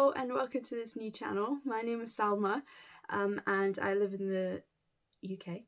Hello and welcome to this new channel. My name is Salma and I live in the UK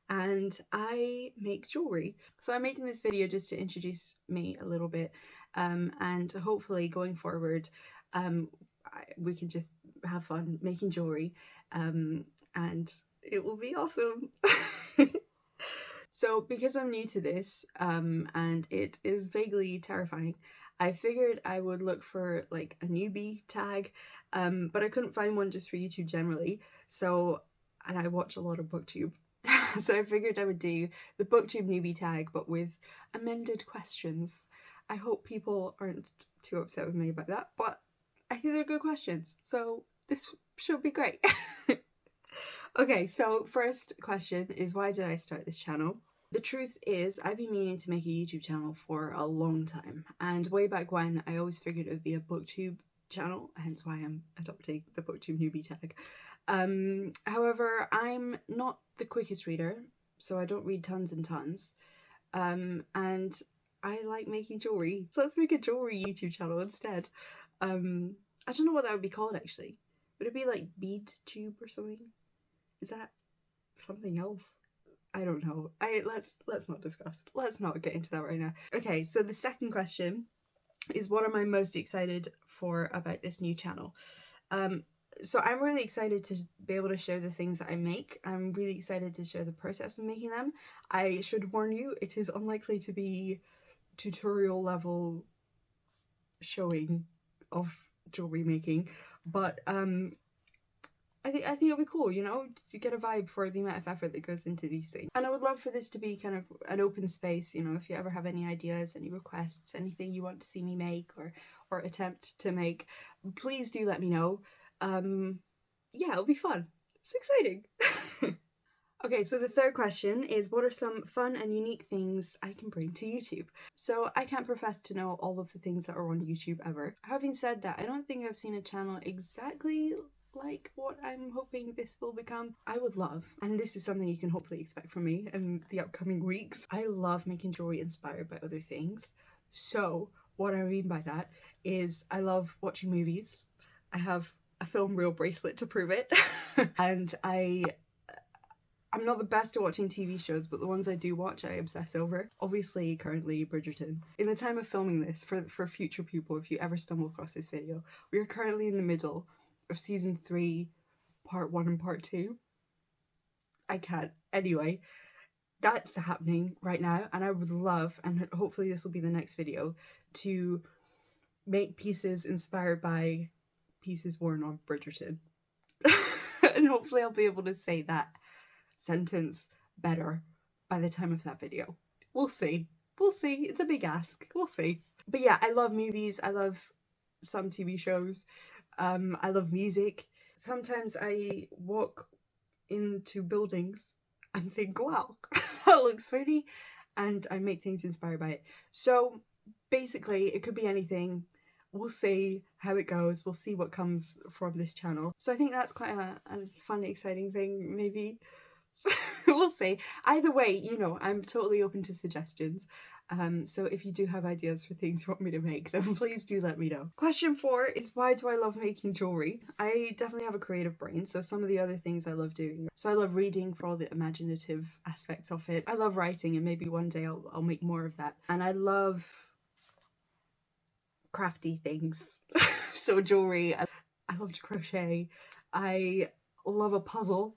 and I make jewellery. So I'm making this video just to introduce me a little bit and hopefully going forward we can just have fun making jewellery and it will be awesome. So because I'm new to this and it is vaguely terrifying, I figured I would look for like a newbie tag, but I couldn't find one just for YouTube generally. And I watch a lot of booktube. So I figured I would do the booktube newbie tag, but with amended questions. I hope people aren't too upset with me about that, but I think they're good questions. So this should be great. Okay, so first question is, why did I start this channel? The truth is, I've been meaning to make a YouTube channel for a long time, and way back when I always figured it would be a booktube channel, hence why I'm adopting the booktube newbie tag. However, I'm not the quickest reader, so I don't read tons and tons, and I like making jewellery, so let's make a jewellery YouTube channel instead. I don't know what that would be called actually. Would it be like bead tube or something? Is that something else? I don't know. Let's not discuss. Let's not get into that right now. Okay, so the second question is, what am I most excited for about this new channel? So I'm really excited to be able to show the things that I make. I'm really excited to show the process of making them. I should warn you, it is unlikely to be tutorial level showing of jewellery making, but I think it'll be cool, you know, to get a vibe for the amount of effort that goes into these things. And I would love for this to be kind of an open space, you know, if you ever have any ideas, any requests, anything you want to see me make or attempt to make, please do let me know. Yeah, it'll be fun. It's exciting. Okay, so the third question is, what are some fun and unique things I can bring to YouTube? So I can't profess to know all of the things that are on YouTube ever. Having said that, I don't think I've seen a channel exactly like what I'm hoping this will become. I would love, and this is something you can hopefully expect from me in the upcoming weeks, I love making jewelry inspired by other things. So what I mean by that is I love watching movies. I have a film reel bracelet to prove it. And I'm not the best at watching TV shows, but the ones I do watch I obsess over. Obviously currently Bridgerton. In the time of filming this, for future people, if you ever stumble across this video, we are currently in the middle of season 3, part 1 and part 2. I can't. Anyway, that's happening right now, and I would love, and hopefully this will be the next video, to make pieces inspired by pieces worn on Bridgerton. And hopefully I'll be able to say that sentence better by the time of that video. We'll see. We'll see. It's a big ask. We'll see. But yeah, I love movies. I love some TV shows. I love music. Sometimes I walk into buildings and think, wow, that looks pretty, and I make things inspired by it. So basically it could be anything. We'll see how it goes. We'll see what comes from this channel. So I think that's quite a fun, exciting thing, maybe. We'll see. Either way, you know, I'm totally open to suggestions. So if you do have ideas for things you want me to make, then please do let me know. Question 4 is, why do I love making jewellery? I definitely have a creative brain, so some of the other things I love doing. So I love reading for all the imaginative aspects of it. I love writing, and maybe one day I'll make more of that. And I love crafty things. So jewellery, I love to crochet. I love a puzzle.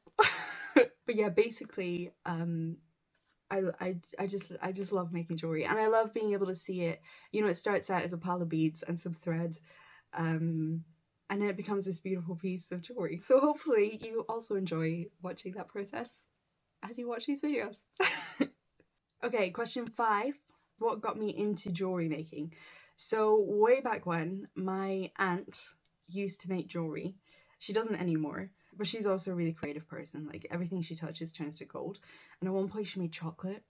But yeah, basically, I just love making jewellery, and I love being able to see it. You know, it starts out as a pile of beads and some thread, and then it becomes this beautiful piece of jewellery. So hopefully you also enjoy watching that process as you watch these videos. Okay, question 5. What got me into jewellery making? So way back when, my aunt used to make jewellery. She doesn't anymore, but she's also a really creative person. Like, everything she touches turns to gold. And at one point she made chocolate.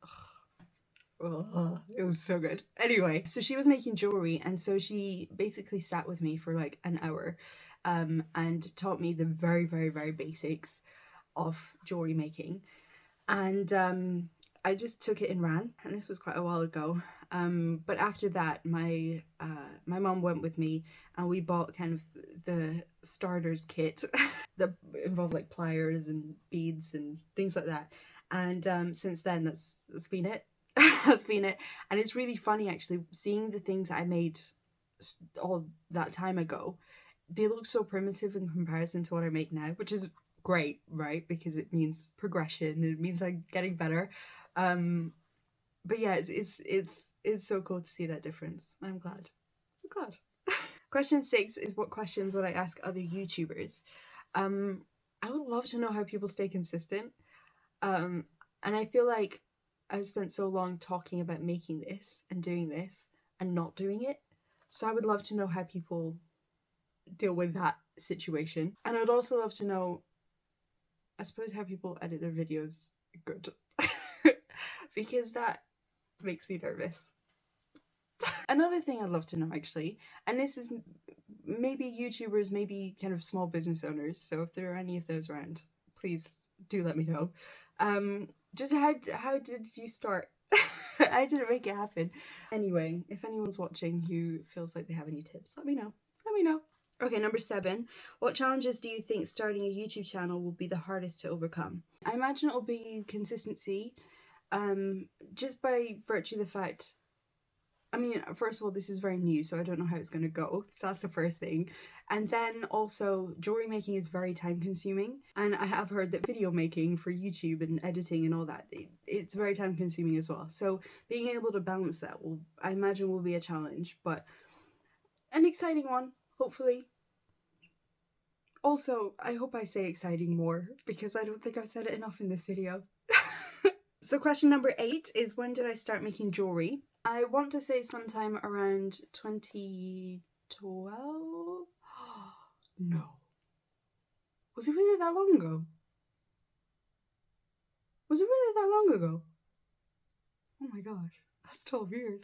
Ugh, it was so good. Anyway, so she was making jewellery, and so she basically sat with me for like an hour and taught me the very, very, very basics of jewellery making. And I just took it and ran, and this was quite a while ago. But after that, my mom went with me, and we bought kind of the starters kit that involved like pliers and beads and things like that. And since then, that's been it. That's been it. And it's really funny actually seeing the things that I made all that time ago. They look so primitive in comparison to what I make now, which is great, right? Because it means progression. It means I'm getting better. Um, but yeah, it's so cool to see that difference. I'm glad. I'm glad. Question 6 is, what questions would I ask other YouTubers? Um, I would love to know how people stay consistent. Um, and I feel like I've spent so long talking about making this and doing this and not doing it. So I would love to know how people deal with that situation. And I'd also love to know, I suppose, how people edit their videos good. Because that makes me nervous. Another thing I'd love to know, actually, and this is maybe YouTubers, maybe kind of small business owners, so if there are any of those around, please do let me know. Just how did you start? How did it make it happen? Anyway, if anyone's watching who feels like they have any tips, let me know. Let me know. Okay, number 7. What challenges do you think starting a YouTube channel will be the hardest to overcome? I imagine it'll be consistency, just by virtue of the fact, I mean, first of all, this is very new, so I don't know how it's going to go. So that's the first thing. And then also, jewelry making is very time consuming. And I have heard that video making for YouTube and editing and all that, it's very time consuming as well. So being able to balance that will, I imagine, will be a challenge, but an exciting one, hopefully. Also, I hope I say exciting more, because I don't think I've said it enough in this video. So question number 8 is, when did I start making jewelry? I want to say sometime around 2012? No. Was it really that long ago? Was it really that long ago? Oh my gosh, that's 12 years.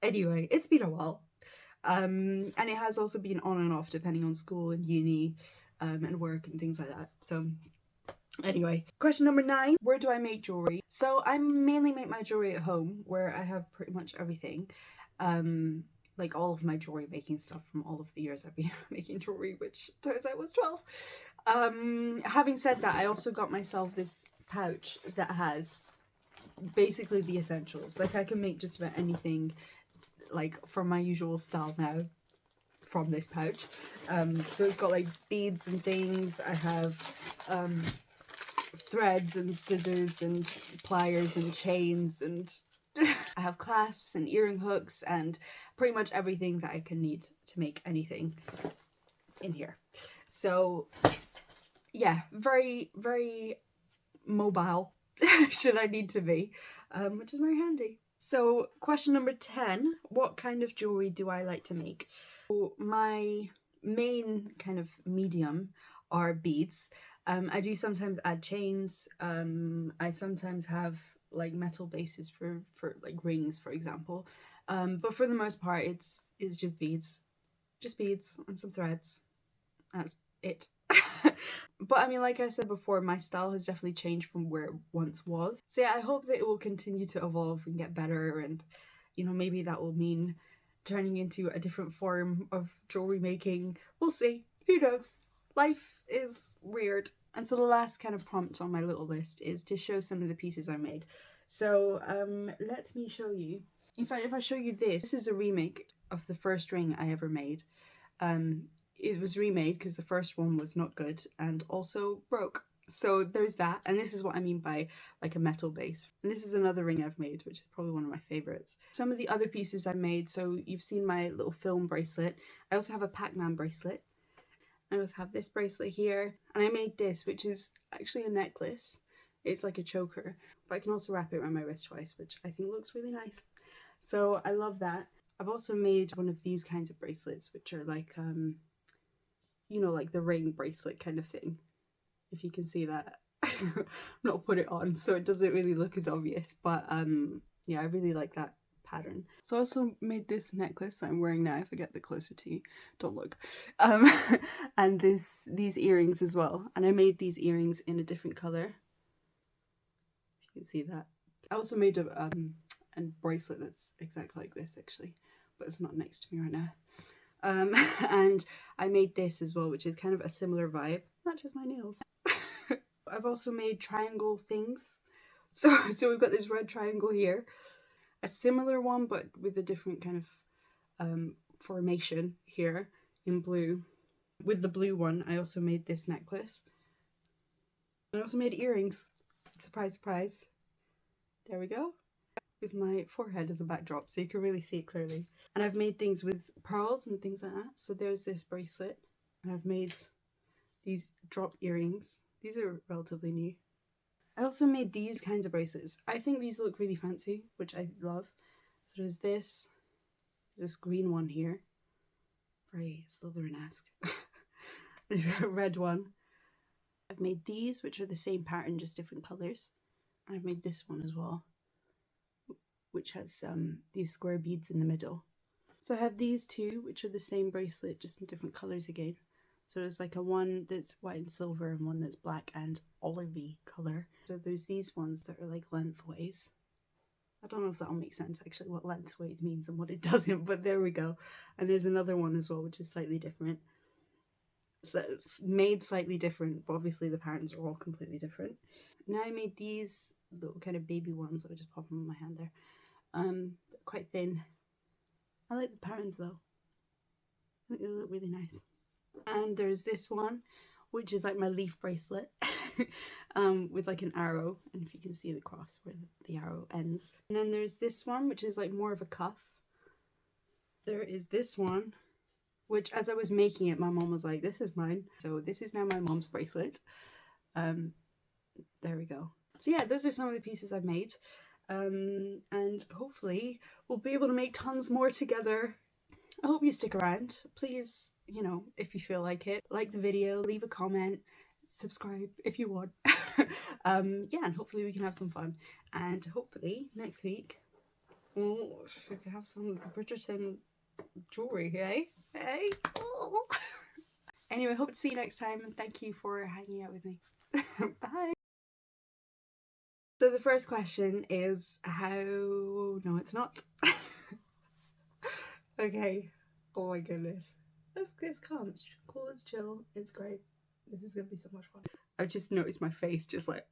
Anyway, it's been a while. And it has also been on and off depending on school and uni and work and things like that. So anyway, question number 9, where do I make jewelry? So I mainly make my jewelry at home, where I have pretty much everything. Like all of my jewelry making stuff from all of the years I've been making jewelry, which turns out was 12. Having said that, I also got myself this pouch that has basically the essentials. Like I can make just about anything, like from my usual style now, from this pouch. So it's got like beads and things. I have threads and scissors and pliers and chains, and I have clasps and earring hooks and pretty much everything that I can need to make anything in here. So yeah, very, very mobile should I need to be, which is very handy. So question number 10, what kind of jewelry do I like to make? So my main kind of medium are beads. I do sometimes add chains. I sometimes have like metal bases for like rings, for example. But for the most part, it's just beads and some threads. That's it. But I mean, like I said before, my style has definitely changed from where it once was. So yeah, I hope that it will continue to evolve and get better, and you know, maybe that will mean turning into a different form of jewelry making. We'll see. Who knows? Life is weird. And so the last kind of prompt on my little list is to show some of the pieces I made. So let me show you. In fact, if I show you this is a remake of the first ring I ever made. It was remade because the first one was not good and also broke. So there's that, and this is what I mean by like a metal base. And this is another ring I've made, which is probably one of my favorites. Some of the other pieces I made, so you've seen my little film bracelet. I also have a Pac-Man bracelet. I also have this bracelet here, and I made this, which is actually a necklace. It's like a choker, but I can also wrap it around my wrist twice, which I think looks really nice. So I love that. I've also made one of these kinds of bracelets, which are like, you know, like the ring bracelet kind of thing, if you can see that. Not put it on, so it doesn't really look as obvious, but yeah, I really like that pattern. So I also made this necklace that I'm wearing now. If I get a bit closer to you, don't look. And these earrings as well, and I made these earrings in a different color, if you can see that. I also made and bracelet that's exactly like this actually, but it's not next to me right now. And I made this as well, which is kind of a similar vibe. Matches my nails. I've also made triangle things. So we've got this red triangle here, a similar one but with a different kind of formation here in blue. With the blue one, I also made this necklace. I also made earrings. Surprise, surprise. There we go. With my forehead as a backdrop so you can really see it clearly. And I've made things with pearls and things like that. So there's this bracelet. And I've made these drop earrings. These are relatively new. I also made these kinds of bracelets. I think these look really fancy, which I love. So there's this green one here. Very Slytherin-esque. There's a red one. I've made these, which are the same pattern, just different colours. I've made this one as well, which has these square beads in the middle. So I have these two, which are the same bracelet, just in different colours again. So there's like a one that's white and silver and one that's black and olivey colour. So there's these ones that are like lengthways. I don't know if that'll make sense actually, what lengthways means and what it doesn't, but there we go. And there's another one as well, which is slightly different. So it's made slightly different, but obviously the patterns are all completely different. Now I made these little kind of baby ones. Let me just pop them on my hand there. They're quite thin. I like the patterns though. I think they look really nice. And there's this one, which is like my leaf bracelet with like an arrow, and if you can see the cross where the arrow ends. And then there's this one, which is like more of a cuff. There is this one, which as I was making it, my mom was like, this is mine. So this is now my mom's bracelet. There we go. So yeah, those are some of the pieces I've made. And hopefully we'll be able to make tons more together. I hope you stick around. Please, you know, if you feel like it, like the video, leave a comment, subscribe if you want. Yeah, and hopefully we can have some fun. And hopefully next week, we can have some Bridgerton jewellery, eh? Hey. Oh. Anyway, hope to see you next time, and thank you for hanging out with me. Bye. So the first question is how... No, it's not. Okay. Oh my goodness. It's calm. It's cool. It's chill. It's great. This is gonna be so much fun. I've just noticed my face just like...